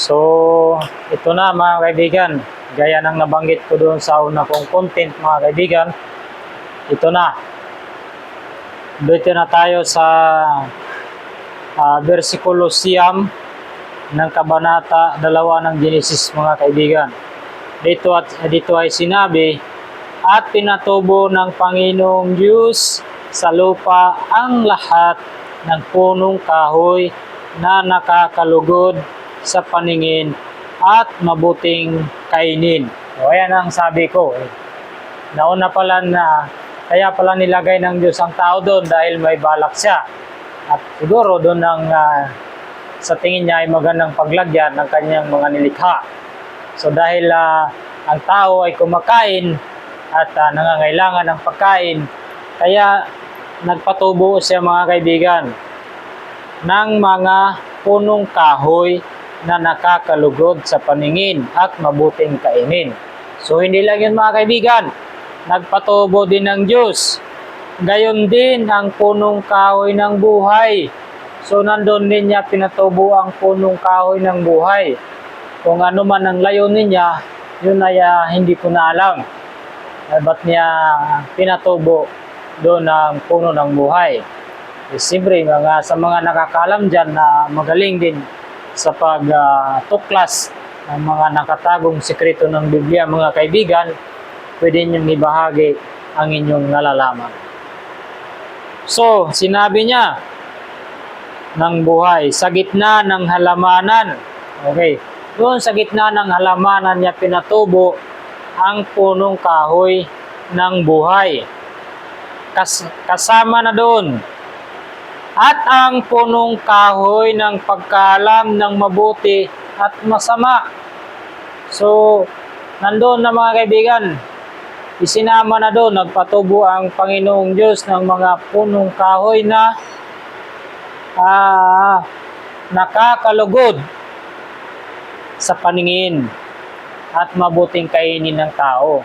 So, ito na mga kaibigan. Gaya ng nabanggit ko doon sa una kong content mga kaibigan. Ito na. Dito na tayo sa versikulo siyam ng kabanata 2 ng Genesis mga kaibigan. Dito ay sinabi, at pinatubo ng Panginoong Diyos sa lupa ang lahat ng punong kahoy na nakakalugod sa paningin at mabuting kainin. O ayan ang sabi ko. Nauna pala na, kaya pala nilagay ng Diyos ang tao doon dahil may balak siya. At siguro doon sa tingin niya ay magandang paglagyan ng kanyang mga nilikha. So dahil ang tao ay kumakain at nangangailangan ng pagkain, kaya nagpatubo siya mga kaibigan ng mga punong kahoy na nakakalugod sa paningin at mabuting kainin. So hindi lang yun mga kaibigan, nagpatubo din ng Diyos. Gayon din ang punong kahoy ng buhay. So nandun din niya pinatubo ang punong kahoy ng buhay. Kung ano man ang layunin niya, yun ay hindi ko na alam. Ba't niya pinatubo doon ang puno ng buhay? Siyempre, sa mga nakakalam dyan na magaling din sa pagtuklas ng mga nakatagong sikreto ng Biblia, mga kaibigan, pwede niyong ibahagi ang inyong nalalaman. So, sinabi niya ng buhay, sa gitna ng halamanan. Okay, doon sa gitna ng halamanan niya pinatubo ang punong kahoy ng buhay. Kasama na doon. At ang punong kahoy ng pagkaalam ng mabuti at masama. So, nandoon na mga kaibigan, isinama na doon, nagpatubo ang Panginoong Diyos ng mga punong kahoy na nakakalugod sa paningin at mabuting kainin ng tao.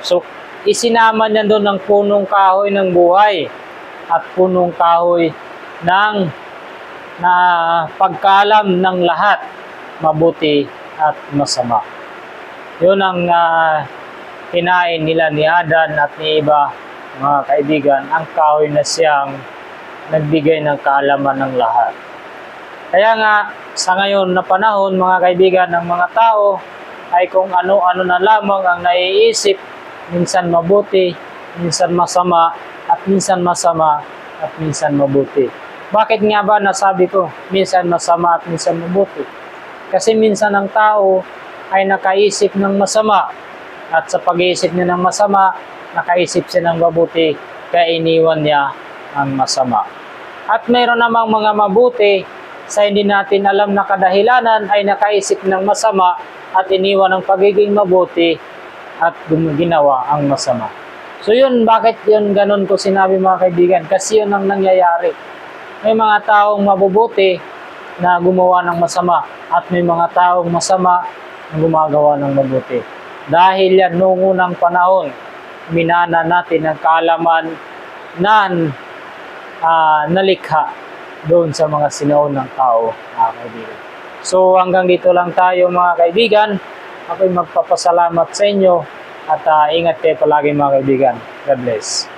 So, isinama niya doon ang punong kahoy ng buhay at punong kahoy ng pagkaalam ng lahat, mabuti at masama. Yun ang kinain nila ni Adan at ni Eva, mga kaibigan, ang kahoy na siyang nagbigay ng kaalaman ng lahat. Kaya nga, sa ngayon na panahon, mga kaibigan, ng mga tao ay kung ano-ano na lamang ang naiisip, minsan mabuti, minsan masama, at minsan masama, at minsan mabuti. Bakit nga ba nasabi ko, minsan masama at minsan mabuti? Kasi minsan ang tao ay nakaisip ng masama, at sa pag-iisip niya ng masama, nakaisip siya ng mabuti, kaya iniwan niya ang masama. At mayroon namang mga mabuti, sa hindi natin alam na kadahilanan, ay nakaisip ng masama, at iniwan ang pagiging mabuti, at ginawa ang masama. So yun, bakit yun ganun ko sinabi mga kaibigan? Kasi yun ang nangyayari. May mga taong mabubuti na gumawa ng masama at may mga taong masama na gumagawa ng mabuti. Dahil yan noong unang panahon, minana natin ang kaalaman na nalikha doon sa mga sinaunang tao, mga kaibigan. So hanggang dito lang tayo mga kaibigan. Ako'y magpapasalamat sa inyo at ingat kayo palagi mga kaibigan. God bless.